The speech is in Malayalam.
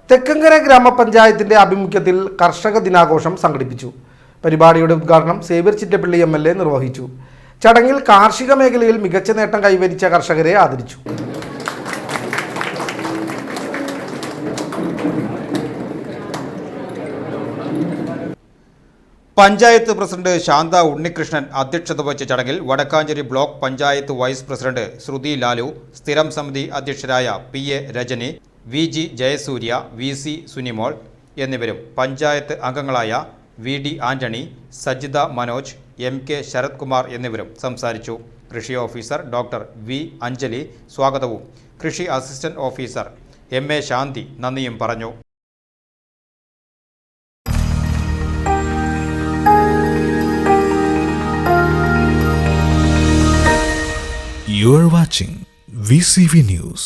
തെക്കങ്കര ഗ്രാമപഞ്ചായത്തിന്റെ ആഭിമുഖ്യത്തിൽ കർഷക ദിനാഘോഷം സംഘടിപ്പിച്ചു. പരിപാടിയുടെ ഉദ്ഘാടനം സേവ്യർ ചിറ്റപ്പള്ളി MLA നിർവഹിച്ചു. ചടങ്ങിൽ കാർഷിക മേഖലയിൽ മികച്ച നേട്ടം കൈവരിച്ച കർഷകരെ ആദരിച്ചു. പഞ്ചായത്ത് പ്രസിഡന്റ് ശാന്ത ഉണ്ണികൃഷ്ണൻ അധ്യക്ഷത വഹിച്ച ചടങ്ങിൽ Vadakkanchery block panchayat vice president Shruthi Lalu, സ്ഥിരം സമിതി അധ്യക്ഷരായ PA Rajani, VG Jayasurya, VC Sunimol എന്നിവരും പഞ്ചായത്ത് അംഗങ്ങളായ VD ആന്റണി, സജിത മനോജ്, MK ശരത് കുമാർ എന്നിവരും സംസാരിച്ചു. കൃഷി ഓഫീസർ ഡോക്ടർ V അഞ്ജലി സ്വാഗതവും കൃഷി അസിസ്റ്റന്റ് ഓഫീസർ MA ശാന്തി നന്ദിയും പറഞ്ഞു. You are watching VCV News.